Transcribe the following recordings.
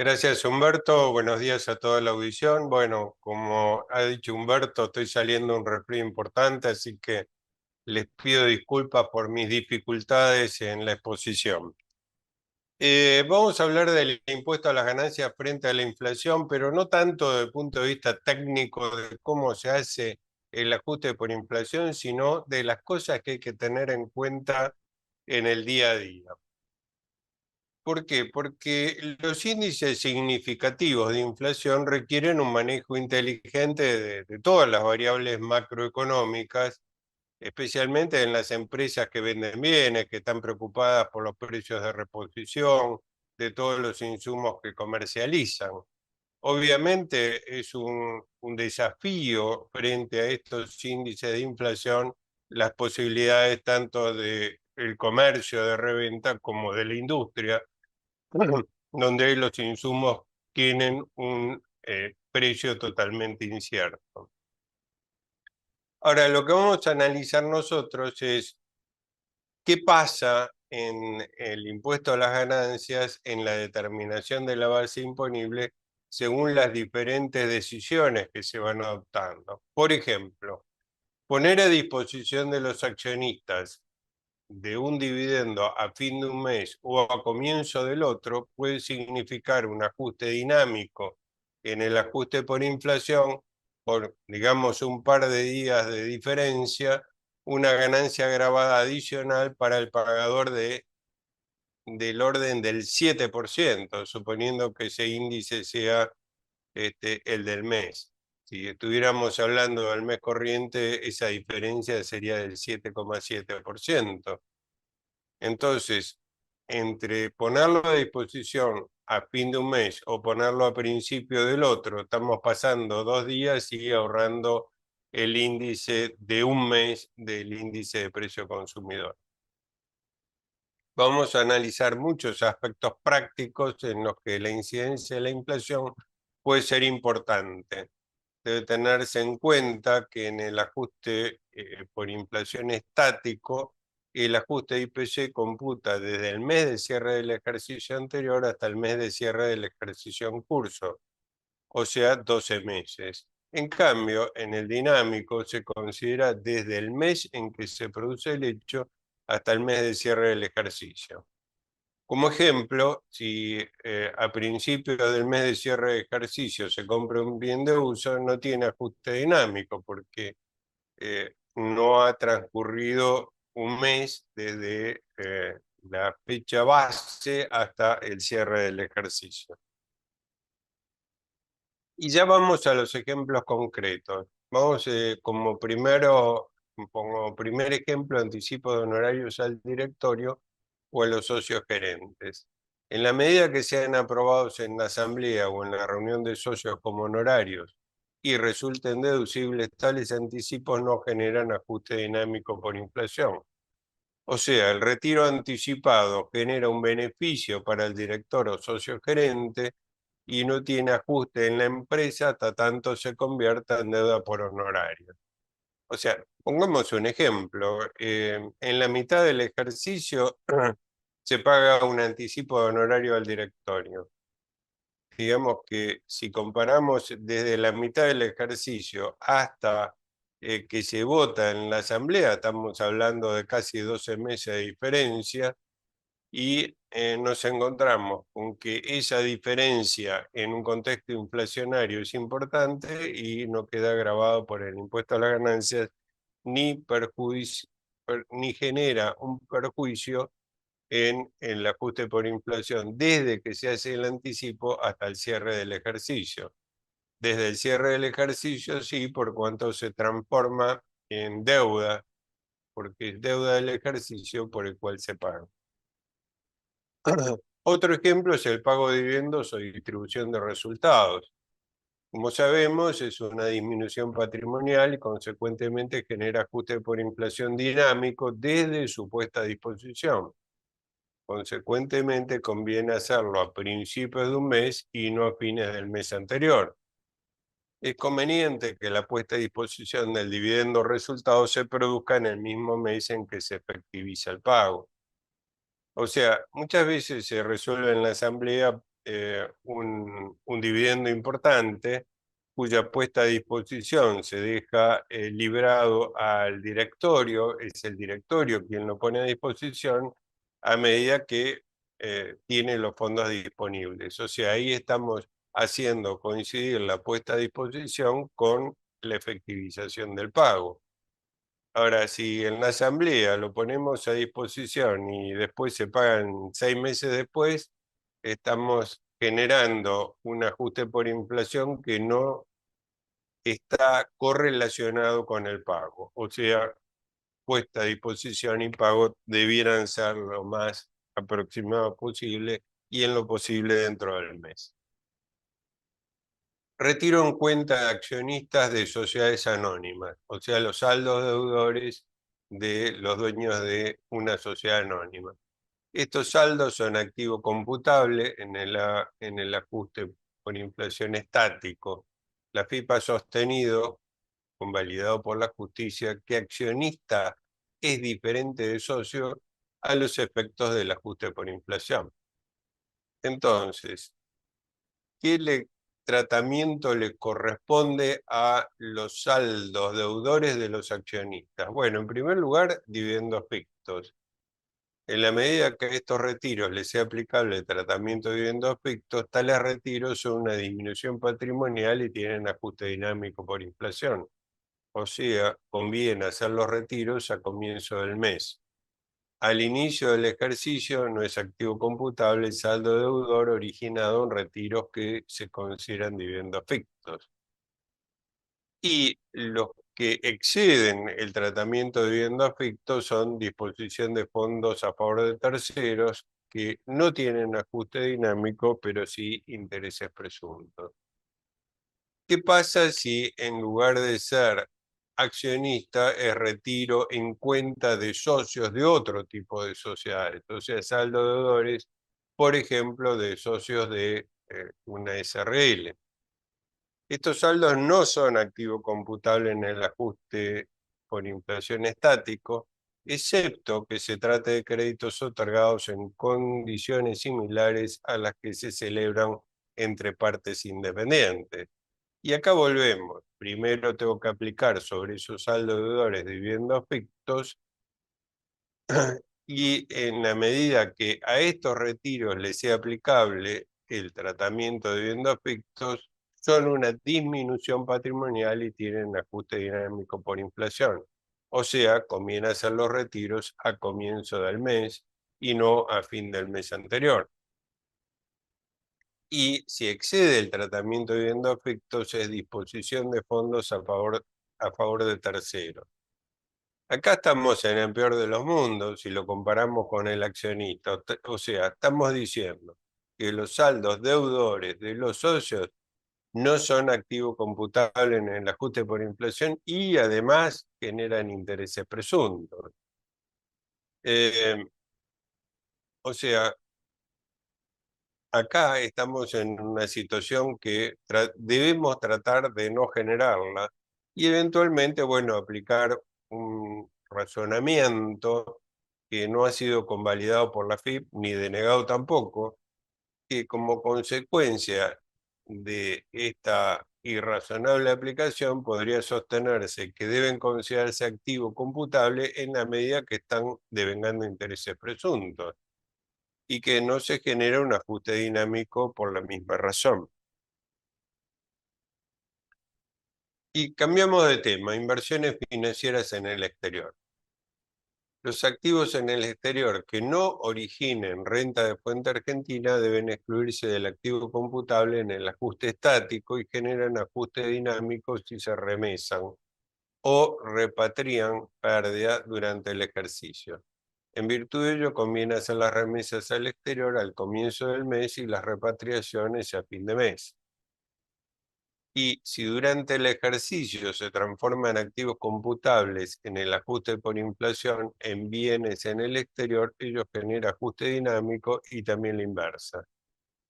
Gracias, Humberto. Buenos días a toda la audición. Bueno, como ha dicho Humberto, estoy saliendo un resfrío importante, así que les pido disculpas por mis dificultades en la exposición. Vamos a hablar del impuesto a las ganancias frente a la inflación, pero no tanto desde el punto de vista técnico de cómo se hace el ajuste por inflación, sino de las cosas que hay que tener en cuenta en el día a día. ¿Por qué? Porque los índices significativos de inflación requieren un manejo inteligente de todas las variables macroeconómicas, especialmente en las empresas que venden bienes, que están preocupadas por los precios de reposición, de todos los insumos que comercializan. Obviamente es un desafío frente a estos índices de inflación las posibilidades tanto del comercio de reventa como de la industria, donde los insumos tienen un precio totalmente incierto. Ahora, lo que vamos a analizar nosotros es qué pasa en el impuesto a las ganancias en la determinación de la base imponible según las diferentes decisiones que se van adoptando. Por ejemplo, poner a disposición de los accionistas de un dividendo a fin de un mes o a comienzo del otro puede significar un ajuste dinámico en el ajuste por inflación, por, digamos, un par de días de diferencia, una ganancia agravada adicional para el pagador del orden del 7%, suponiendo que ese índice sea el del mes. Si estuviéramos hablando del mes corriente, esa diferencia sería del 7,7%. Entonces, entre ponerlo a disposición a fin de un mes o ponerlo a principio del otro, estamos pasando 2 días y ahorrando el índice de un mes del índice de precio consumidor. Vamos a analizar muchos aspectos prácticos en los que la incidencia de la inflación puede ser importante. Debe tenerse en cuenta que en el ajuste por inflación estático, el ajuste de IPC computa desde el mes de cierre del ejercicio anterior hasta el mes de cierre del ejercicio en curso, o sea, 12 meses. En cambio, en el dinámico se considera desde el mes en que se produce el hecho hasta el mes de cierre del ejercicio. Como ejemplo, si a principio del mes de cierre de ejercicio se compra un bien de uso, no tiene ajuste dinámico porque no ha transcurrido un mes desde la fecha base hasta el cierre del ejercicio. Y ya vamos a los ejemplos concretos. Vamos como primer ejemplo, anticipo de honorarios al directorio o a los socios gerentes. En la medida que sean aprobados en la asamblea o en la reunión de socios como honorarios y resulten deducibles, tales anticipos no generan ajuste dinámico por inflación. O sea, el retiro anticipado genera un beneficio para el director o socio gerente y no tiene ajuste en la empresa hasta tanto se convierta en deuda por honorario. O sea, pongamos un ejemplo. En la mitad del ejercicio se paga un anticipo de honorario al directorio. Digamos que si comparamos desde la mitad del ejercicio hasta que se vota en la asamblea, estamos hablando de casi 12 meses de diferencia, y nos encontramos con que esa diferencia en un contexto inflacionario es importante y no queda agravado por el impuesto a las ganancias ni, ni genera un perjuicio en el ajuste por inflación desde que se hace el anticipo hasta el cierre del ejercicio. Desde el cierre del ejercicio sí, por cuanto se transforma en deuda, porque es deuda del ejercicio por el cual se paga. Otro ejemplo es el pago de dividendos o distribución de resultados. Como sabemos, es una disminución patrimonial y consecuentemente genera ajuste por inflación dinámico desde su puesta a disposición. Consecuentemente, conviene hacerlo a principios de un mes y no a fines del mes anterior. Es conveniente que la puesta a disposición del dividendo resultado se produzca en el mismo mes en que se efectiviza el pago. O sea, muchas veces se resuelve en la asamblea un dividendo importante, cuya puesta a disposición se deja librado al directorio, es el directorio quien lo pone a disposición a medida que tiene los fondos disponibles. O sea, ahí estamos haciendo coincidir la puesta a disposición con la efectivización del pago. Ahora, si en la asamblea lo ponemos a disposición y después se pagan 6 meses después, estamos generando un ajuste por inflación que no está correlacionado con el pago. O sea, puesta a disposición y pago debieran ser lo más aproximado posible y en lo posible dentro del mes. Retiro en cuenta de accionistas de sociedades anónimas, o sea, los saldos deudores de los dueños de una sociedad anónima. Estos saldos son activo computable en el ajuste por inflación estático. La FIP ha sostenido, convalidado por la justicia, que accionista es diferente de socio a los efectos del ajuste por inflación. Entonces, ¿qué tratamiento le corresponde a los saldos deudores de los accionistas? Bueno, en primer lugar, dividendos fictos. En la medida que a estos retiros les sea aplicable el tratamiento de dividendos fictos, tales retiros son una disminución patrimonial y tienen ajuste dinámico por inflación. O sea, conviene hacer los retiros a comienzo del mes. Al inicio del ejercicio no es activo computable el saldo deudor originado en retiros que se consideran dividendos fictos. Y los que exceden el tratamiento de dividendos fictos son disposición de fondos a favor de terceros que no tienen ajuste dinámico, pero sí intereses presuntos. ¿Qué pasa si en lugar de ser accionista es retiro en cuenta de socios de otro tipo de sociedades? O sea, saldo deudores, por ejemplo, de socios de una SRL. Estos saldos no son activo computable en el ajuste por inflación estático, excepto que se trate de créditos otorgados en condiciones similares a las que se celebran entre partes independientes. Y acá volvemos. Primero tengo que aplicar sobre esos saldos deudores dividendos fictos y en la medida que a estos retiros les sea aplicable el tratamiento de dividendos fictos, son una disminución patrimonial y tienen ajuste dinámico por inflación. O sea, conviene hacer los retiros a comienzo del mes y no a fin del mes anterior. Y si excede el tratamiento de dividendos fictos es disposición de fondos a favor de terceros. Acá estamos en el peor de los mundos si lo comparamos con el accionista. O sea, estamos diciendo que los saldos deudores de los socios no son activo computable en el ajuste por inflación y además generan intereses presuntos. O sea, acá estamos en una situación que debemos tratar de no generarla y eventualmente, bueno, aplicar un razonamiento que no ha sido convalidado por la FIP ni denegado tampoco, que como consecuencia de esta irrazonable aplicación podría sostenerse que deben considerarse activo computable en la medida que están devengando intereses presuntos y que no se genera un ajuste dinámico por la misma razón. Y cambiamos de tema, inversiones financieras en el exterior. Los activos en el exterior que no originen renta de fuente argentina deben excluirse del activo computable en el ajuste estático y generan ajuste dinámico si se remesan o repatrian pérdida durante el ejercicio. En virtud de ello, conviene hacer las remesas al exterior al comienzo del mes y las repatriaciones a fin de mes. Y si durante el ejercicio se transforman activos computables en el ajuste por inflación en bienes en el exterior, ello genera ajuste dinámico y también la inversa.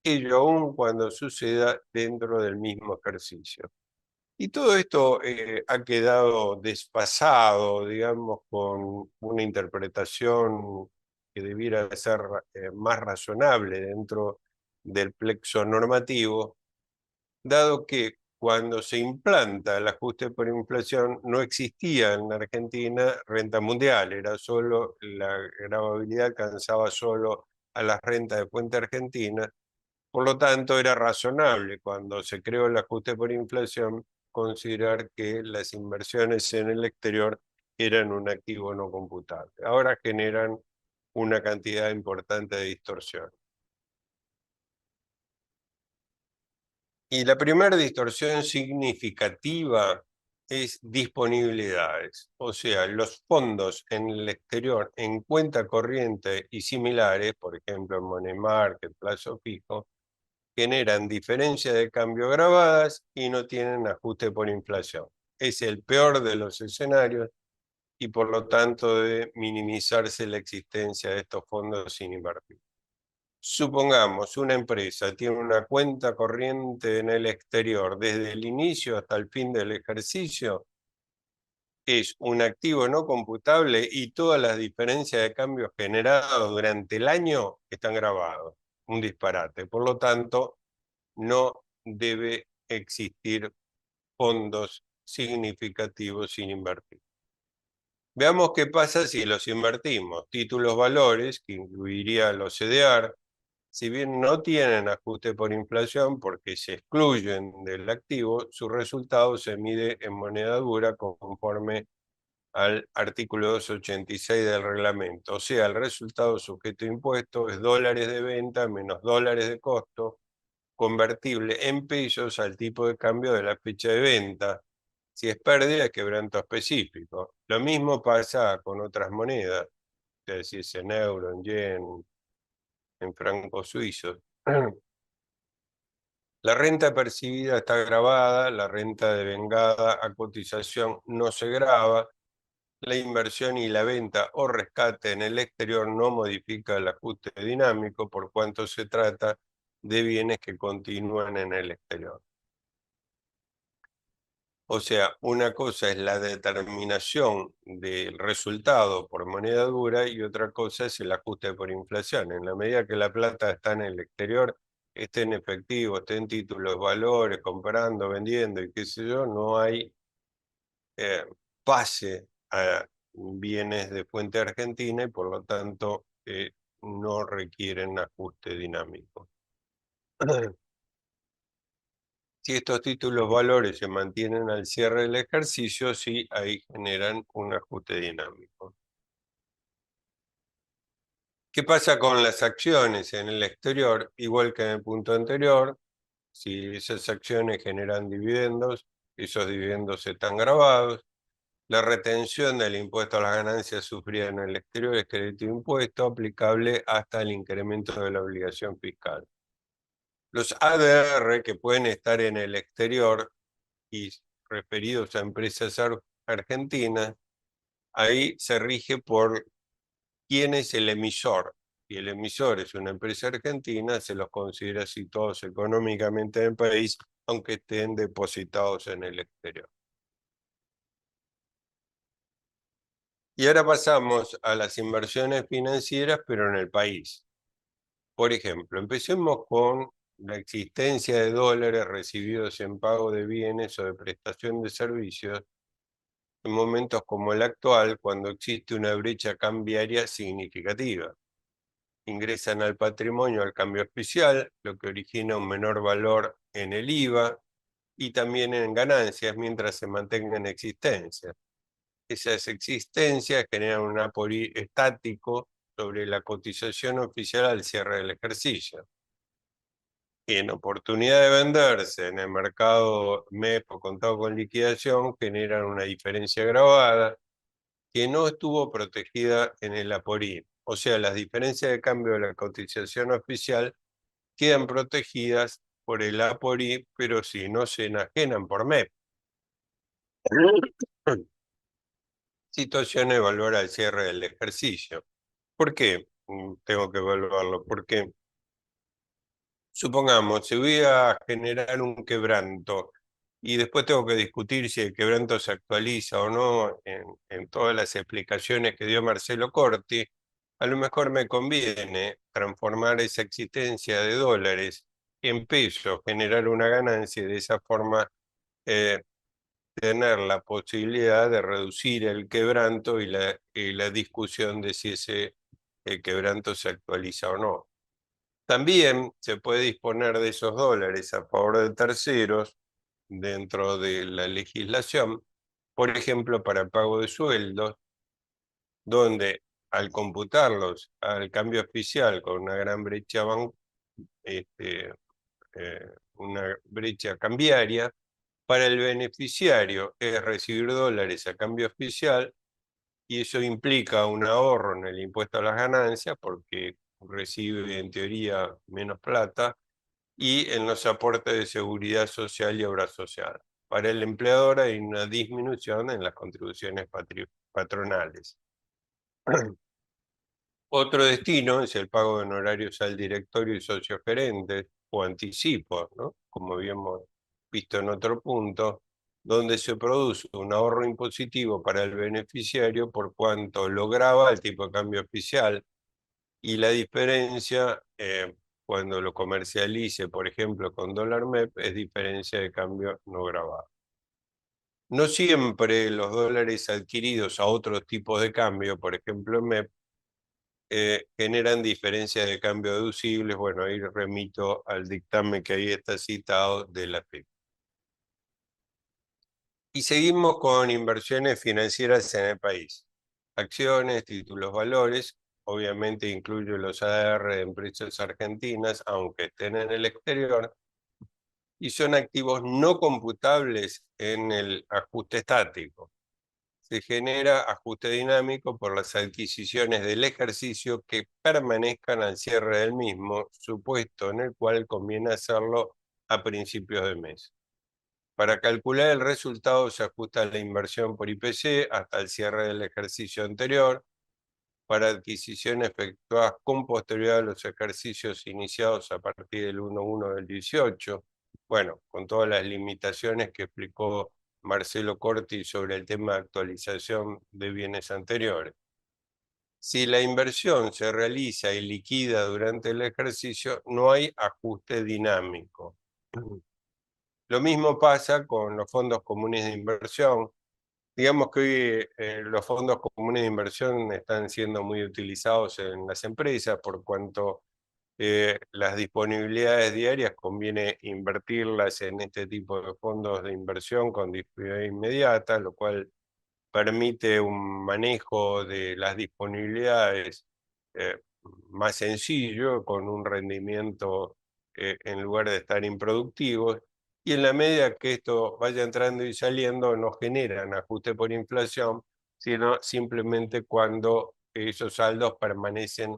Ello aún cuando suceda dentro del mismo ejercicio. Y todo esto ha quedado desfasado, digamos, con una interpretación que debiera ser más razonable dentro del plexo normativo, dado que cuando se implanta el ajuste por inflación no existía en la Argentina renta mundial, era solo la gravabilidad alcanzaba solo a las rentas de fuente argentina. Por lo tanto, era razonable cuando se creó el ajuste por inflación considerar que las inversiones en el exterior eran un activo no computable. Ahora generan una cantidad importante de distorsión. Y la primera distorsión significativa es disponibilidades, o sea, los fondos en el exterior en cuenta corriente y similares, por ejemplo en money market, plazo fijo, generan diferencias de cambio grabadas y no tienen ajuste por inflación. Es el peor de los escenarios y por lo tanto debe minimizarse la existencia de estos fondos sin invertir. Supongamos una empresa tiene una cuenta corriente en el exterior desde el inicio hasta el fin del ejercicio, es un activo no computable y todas las diferencias de cambio generadas durante el año están grabadas. Un disparate. Por lo tanto, no debe existir fondos significativos sin invertir. Veamos qué pasa si los invertimos. Títulos valores, que incluiría los CDR, si bien no tienen ajuste por inflación porque se excluyen del activo, su resultado se mide en moneda dura conforme al artículo 286 del reglamento. O sea, el resultado sujeto a impuesto es dólares de venta menos dólares de costo, convertible en pesos al tipo de cambio de la fecha de venta. Si es pérdida, es quebranto específico. Lo mismo pasa con otras monedas, es decir, en euro, en yen, en francos suizos. La renta percibida está grabada, la renta devengada a cotización no se graba, la inversión y la venta o rescate en el exterior no modifica el ajuste dinámico por cuanto se trata de bienes que continúan en el exterior. O sea, una cosa es la determinación del resultado por moneda dura y otra cosa es el ajuste por inflación. En la medida que la plata está en el exterior, esté en efectivo, esté en títulos, valores, comprando, vendiendo y qué sé yo, no hay pase a bienes de fuente argentina y por lo tanto no requieren ajuste dinámico. Si estos títulos valores se mantienen al cierre del ejercicio, sí, ahí generan un ajuste dinámico. ¿Qué pasa con las acciones en el exterior? Igual que en el punto anterior, si esas acciones generan dividendos, esos dividendos están grabados. La retención del impuesto a las ganancias sufridas en el exterior es crédito de impuesto aplicable hasta el incremento de la obligación fiscal. Los ADR que pueden estar en el exterior y referidos a empresas argentinas, ahí se rige por quién es el emisor. Si el emisor es una empresa argentina, se los considera situados económicamente en el país, aunque estén depositados en el exterior. Y ahora pasamos a las inversiones financieras, pero en el país. Por ejemplo, empecemos con la existencia de dólares recibidos en pago de bienes o de prestación de servicios en momentos como el actual, cuando existe una brecha cambiaria significativa. Ingresan al patrimonio al cambio oficial, lo que origina un menor valor en el IVA y también en ganancias mientras se mantenga en existencia. Esas existencias generan un apoyo estático sobre la cotización oficial al cierre del ejercicio. Y en oportunidad de venderse en el mercado MEP o contado con liquidación, generan una diferencia grabada que no estuvo protegida en el APORI. O sea, las diferencias de cambio de la cotización oficial quedan protegidas por el APORI, pero si no se enajenan por MEP. Situación a evaluar al cierre del ejercicio. ¿Por qué tengo que evaluarlo? Porque supongamos, si voy a generar un quebranto y después tengo que discutir si el quebranto se actualiza o no en todas las explicaciones que dio Marcelo Corti, a lo mejor me conviene transformar esa existencia de dólares en pesos, generar una ganancia y de esa forma tener la posibilidad de reducir el quebranto y la discusión de si ese quebranto se actualiza o no. También se puede disponer de esos dólares a favor de terceros dentro de la legislación, por ejemplo, para pago de sueldos, donde al computarlos al cambio oficial con una gran brecha, este, una brecha cambiaria, para el beneficiario es recibir dólares a cambio oficial y eso implica un ahorro en el impuesto a las ganancias porque recibe en teoría menos plata y en los aportes de seguridad social y obra social. Para el empleador hay una disminución en las contribuciones patronales. Otro destino es el pago de honorarios al directorio y socios gerentes o anticipos, ¿no? Como habíamos visto en otro punto, donde se produce un ahorro impositivo para el beneficiario por cuanto lograba el tipo de cambio oficial y la diferencia cuando lo comercialice, por ejemplo, con dólar MEP, es diferencia de cambio no grabado. No siempre los dólares adquiridos a otros tipos de cambio, por ejemplo MEP, generan diferencias de cambio deducibles. Bueno, ahí remito al dictamen que ahí está citado de la FIP. Y seguimos con inversiones financieras en el país. Acciones, títulos, valores, obviamente incluyo los ADR de empresas argentinas, aunque estén en el exterior, y son activos no computables en el ajuste estático. Se genera ajuste dinámico por las adquisiciones del ejercicio que permanezcan al cierre del mismo, supuesto en el cual conviene hacerlo a principios de mes. Para calcular el resultado se ajusta la inversión por IPC hasta el cierre del ejercicio anterior. Para adquisiciones efectuadas con posterioridad a los ejercicios iniciados a partir del 1/1 del 18, bueno, con todas las limitaciones que explicó Marcelo Corti sobre el tema de actualización de bienes anteriores. Si la inversión se realiza y liquida durante el ejercicio, no hay ajuste dinámico. Lo mismo pasa con los fondos comunes de inversión. Digamos que hoy los fondos comunes de inversión están siendo muy utilizados en las empresas por cuanto las disponibilidades diarias conviene invertirlas en este tipo de fondos de inversión con disponibilidad inmediata, lo cual permite un manejo de las disponibilidades eh, más sencillo, con un rendimiento en lugar de estar improductivos. Y en la medida que esto vaya entrando y saliendo, no generan ajuste por inflación, sino simplemente cuando esos saldos permanecen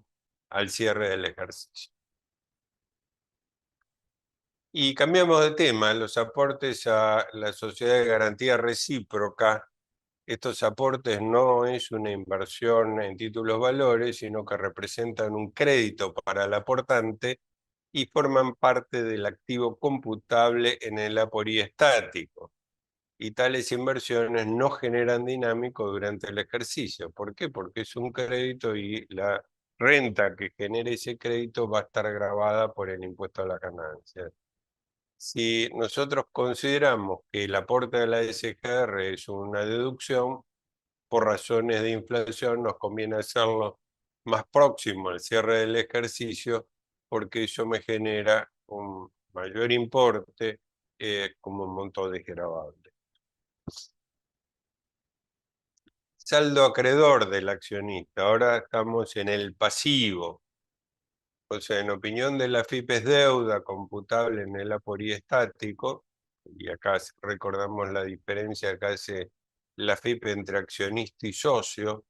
al cierre del ejercicio. Y cambiamos de tema, los aportes a la sociedad de garantía recíproca. Estos aportes no es una inversión en títulos valores, sino que representan un crédito para el aportante y forman parte del activo computable en el aporí estático. Y tales inversiones no generan dinámico durante el ejercicio. ¿Por qué? Porque es un crédito y la renta que genere ese crédito va a estar grabada por el impuesto a la ganancia. Si nosotros consideramos que el aporte de la SGR es una deducción, por razones de inflación nos conviene hacerlo más próximo al cierre del ejercicio porque eso me genera un mayor importe como monto desgravable. Saldo acreedor del accionista. Ahora estamos en el pasivo. O sea, en opinión de la FIP es deuda computable en el aporí estático, y acá recordamos la diferencia que hace la FIP entre accionista y socio,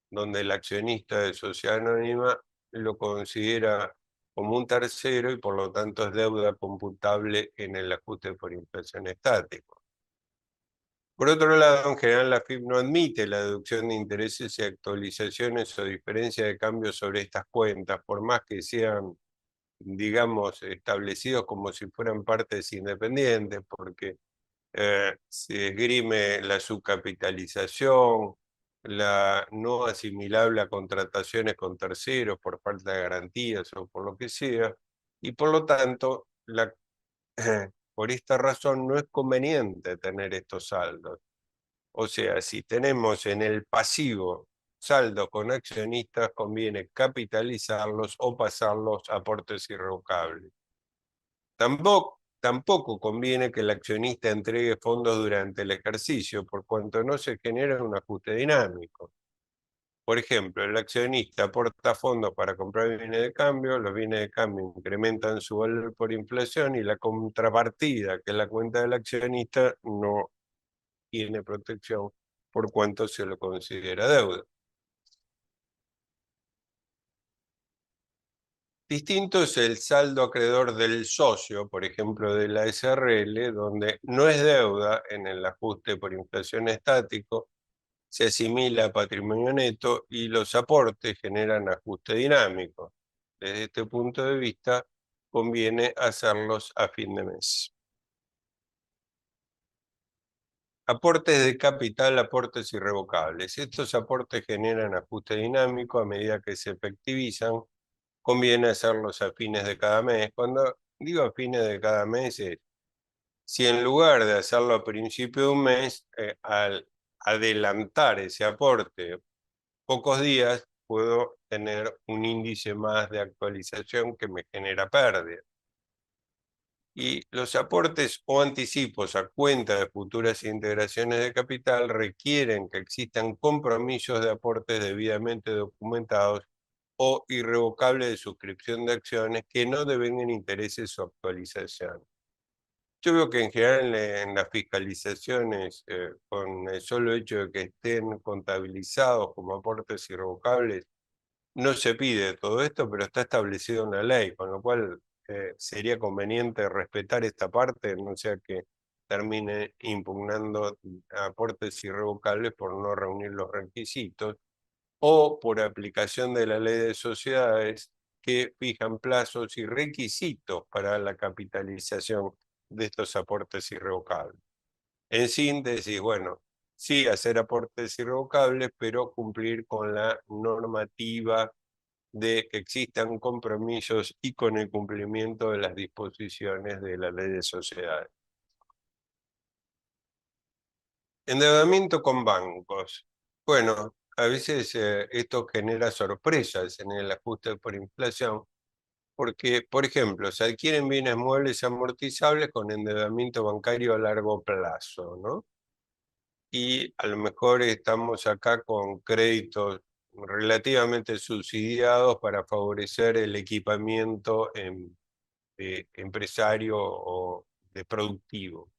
donde el accionista de sociedad anónima lo considera como un tercero y por lo tanto es deuda computable en el ajuste por inflación estático. Por otro lado, en general la FIP no admite la deducción de intereses y actualizaciones o diferencia de cambio sobre estas cuentas, por más que sean, digamos, establecidos como si fueran partes independientes, porque se esgrime la subcapitalización, la no asimilable a contrataciones con terceros por falta de garantías o por lo que sea, y por lo tanto, por esta razón no es conveniente tener estos saldos. O sea, si tenemos en el pasivo saldos con accionistas, conviene capitalizarlos o pasarlos a aportes irrevocables. Tampoco conviene que el accionista entregue fondos durante el ejercicio, por cuanto no se genera un ajuste dinámico. Por ejemplo, el accionista aporta fondos para comprar bienes de cambio, los bienes de cambio incrementan su valor por inflación y la contrapartida, que es la cuenta del accionista, no tiene protección por cuanto se lo considera deuda. Distinto es el saldo acreedor del socio, por ejemplo, de la SRL, donde no es deuda en el ajuste por inflación estático, se asimila a patrimonio neto y los aportes generan ajuste dinámico. Desde este punto de vista, conviene hacerlos a fin de mes. Aportes de capital, aportes irrevocables. Estos aportes generan ajuste dinámico a medida que se efectivizan. Conviene hacerlos a fines de cada mes. Cuando digo a fines de cada mes, si en lugar de hacerlo a principio de un mes, al adelantar ese aporte pocos días, puedo tener un índice más de actualización que me genera pérdida. Y los aportes o anticipos a cuenta de futuras integraciones de capital requieren que existan compromisos de aportes debidamente documentados o irrevocables de suscripción de acciones que no devengan intereses su actualización. Yo veo que en general en las fiscalizaciones, con el solo hecho de que estén contabilizados como aportes irrevocables, no se pide todo esto, pero está establecido en la ley, con lo cual sería conveniente respetar esta parte, no sea que termine impugnando aportes irrevocables por no reunir los requisitos o por aplicación de la ley de sociedades que fijan plazos y requisitos para la capitalización de estos aportes irrevocables. En síntesis, bueno, sí hacer aportes irrevocables, pero cumplir con la normativa de que existan compromisos y con el cumplimiento de las disposiciones de la ley de sociedades. Endeudamiento con bancos. Bueno, a veces esto genera sorpresas en el ajuste por inflación, porque, por ejemplo, se adquieren bienes muebles amortizables con endeudamiento bancario a largo plazo, ¿no? Y a lo mejor estamos acá con créditos relativamente subsidiados para favorecer el equipamiento empresario o de productivo.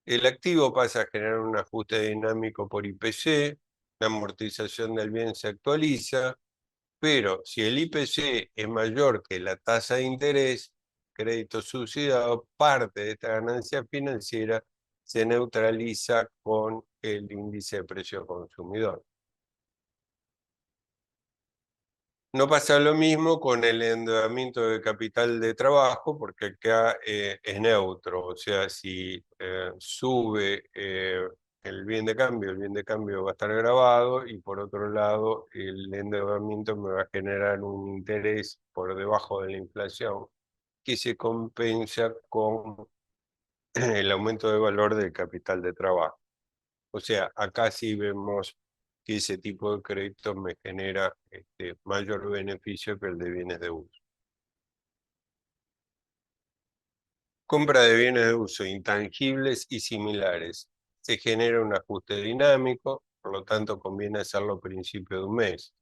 El activo pasa a generar un ajuste dinámico por IPC, la amortización del bien se actualiza, pero si el IPC es mayor que la tasa de interés, crédito subsidiado, parte de esta ganancia financiera se neutraliza con el índice de precio consumidor. No pasa lo mismo con el endeudamiento de capital de trabajo, porque acá es neutro, o sea, si sube el bien de cambio va a estar grabado y por otro lado el endeudamiento me va a generar un interés por debajo de la inflación que se compensa con el aumento de valor del capital de trabajo. O sea, acá sí vemos que ese tipo de crédito me genera mayor beneficio que el de bienes de uso. Compra de bienes de uso intangibles y similares. Se genera un ajuste dinámico, por lo tanto conviene hacerlo a principio de un mes.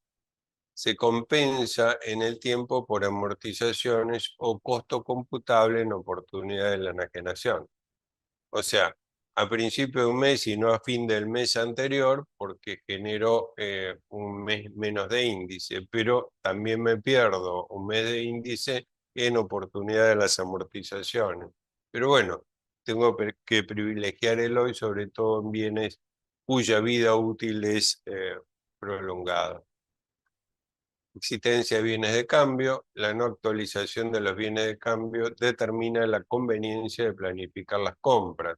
Se compensa en el tiempo por amortizaciones o costo computable en oportunidad de la enajenación. O sea, a principio de un mes y no a fin del mes anterior, porque generó un mes menos de índice, pero también me pierdo un mes de índice en oportunidad de las amortizaciones. Pero bueno, tengo que privilegiar el hoy, sobre todo en bienes cuya vida útil es prolongada. Existencia de bienes de cambio, la no actualización de los bienes de cambio determina la conveniencia de planificar las compras.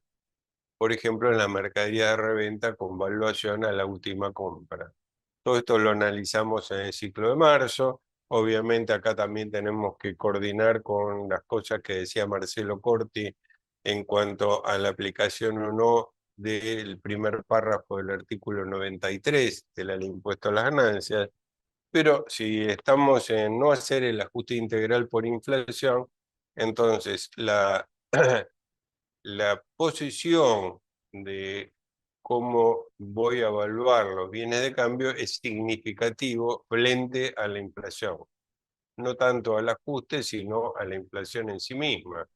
por ejemplo, en la mercadería de reventa con valuación a la última compra. Todo esto lo analizamos en el ciclo de marzo. Obviamente acá también tenemos que coordinar con las cosas que decía Marcelo Corti en cuanto a la aplicación o no del primer párrafo del artículo 93 de la ley de impuesto a las ganancias. Pero si estamos en no hacer el ajuste integral por inflación, entonces la posición de cómo voy a evaluar los bienes de cambio es significativo frente a la inflación. No tanto al ajuste, sino a la inflación en sí misma.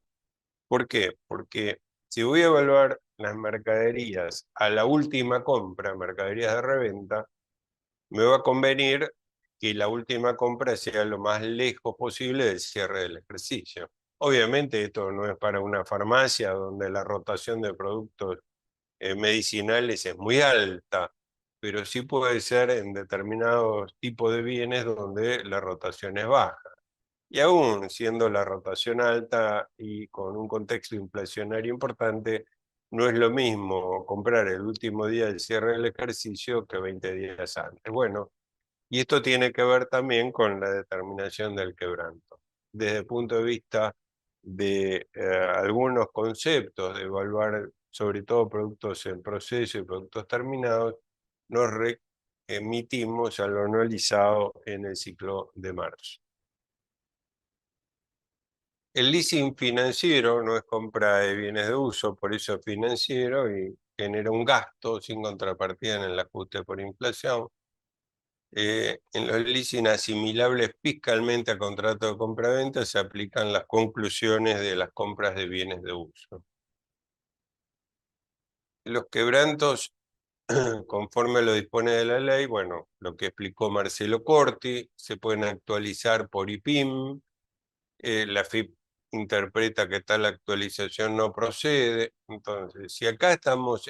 ¿Por qué? Porque si voy a evaluar las mercaderías a la última compra, mercaderías de reventa, me va a convenir que la última compra sea lo más lejos posible del cierre del ejercicio. Obviamente esto no es para una farmacia donde la rotación de productos medicinales es muy alta, pero sí puede ser en determinados tipos de bienes donde la rotación es baja. Y aún siendo la rotación alta y con un contexto inflacionario importante, no es lo mismo comprar el último día del cierre del ejercicio que 20 días antes. Bueno, y esto tiene que ver también con la determinación del quebranto. Desde el punto de vista de algunos conceptos, de evaluar sobre todo productos en proceso y productos terminados, nos remitimos a lo analizado en el ciclo de marzo. El leasing financiero no es compra de bienes de uso, por eso es financiero y genera un gasto sin contrapartida en el ajuste por inflación. En los leasing asimilables fiscalmente a contrato de compraventa se aplican las conclusiones de las compras de bienes de uso. Los quebrantos, conforme lo dispone de la ley, bueno, lo que explicó Marcelo Corti, se pueden actualizar por IPIM, la FIP interpreta que tal actualización no procede. Entonces, si acá estamos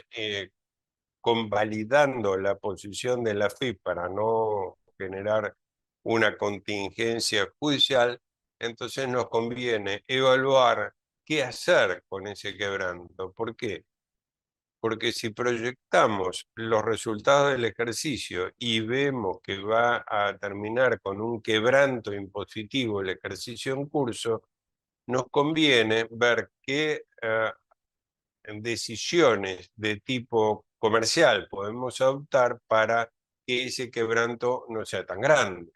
convalidando la posición de la FIP para no generar una contingencia judicial, entonces nos conviene evaluar qué hacer con ese quebranto. ¿Por qué? Porque si proyectamos los resultados del ejercicio y vemos que va a terminar con un quebranto impositivo el ejercicio en curso, nos conviene ver qué decisiones de tipo comercial podemos adoptar para que ese quebranto no sea tan grande.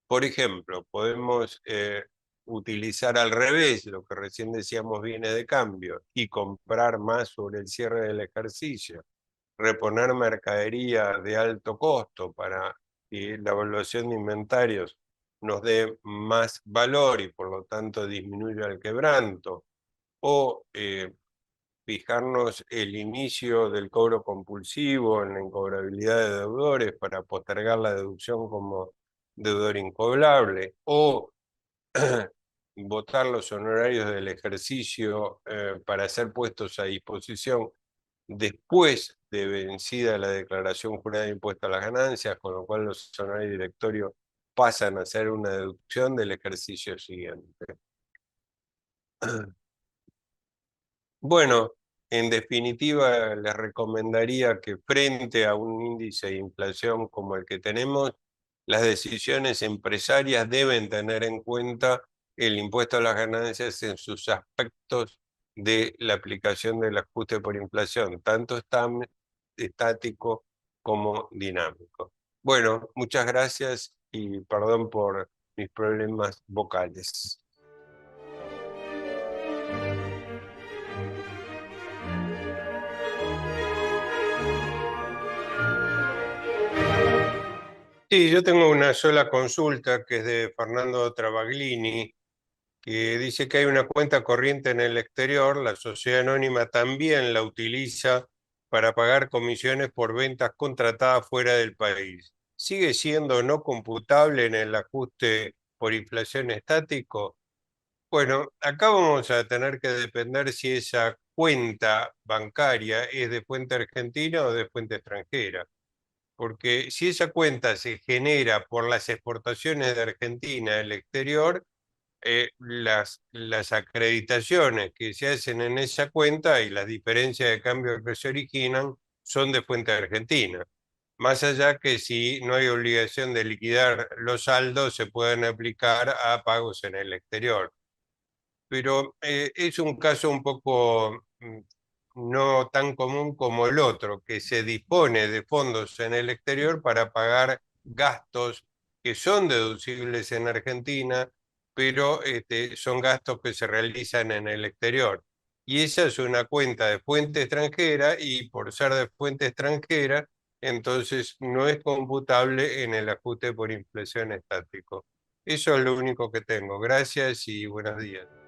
Por ejemplo, podemos utilizar al revés lo que recién decíamos bienes de cambio y comprar más sobre el cierre del ejercicio, reponer mercadería de alto costo para que la evaluación de inventarios nos dé más valor y por lo tanto disminuya el quebranto, o fijarnos el inicio del cobro compulsivo en la incobrabilidad de deudores para postergar la deducción como deudor incobrable, o votar los honorarios del ejercicio para ser puestos a disposición después de vencida la declaración jurada de impuesto a las ganancias, con lo cual los honorarios directorio pasan a ser una deducción del ejercicio siguiente. Bueno, en definitiva, les recomendaría que frente a un índice de inflación como el que tenemos, las decisiones empresarias deben tener en cuenta el impuesto a las ganancias en sus aspectos de la aplicación del ajuste por inflación, tanto estático como dinámico. Bueno, muchas gracias y perdón por mis problemas vocales. Sí, yo tengo una sola consulta que es de Fernando Travaglini, que dice que hay una cuenta corriente en el exterior, la sociedad anónima también la utiliza para pagar comisiones por ventas contratadas fuera del país. ¿Sigue siendo no computable en el ajuste por inflación estático? Bueno, acá vamos a tener que depender si esa cuenta bancaria es de fuente argentina o de fuente extranjera, porque si esa cuenta se genera por las exportaciones de Argentina al exterior, las acreditaciones que se hacen en esa cuenta y las diferencias de cambio que se originan son de fuente argentina. Más allá que si no hay obligación de liquidar los saldos, se pueden aplicar a pagos en el exterior. Pero es un caso un poco no tan común como el otro, que se dispone de fondos en el exterior para pagar gastos que son deducibles en Argentina, pero son gastos que se realizan en el exterior. Y esa es una cuenta de fuente extranjera y por ser de fuente extranjera, entonces no es computable en el ajuste por inflación estático. Eso es lo único que tengo. Gracias y buenos días.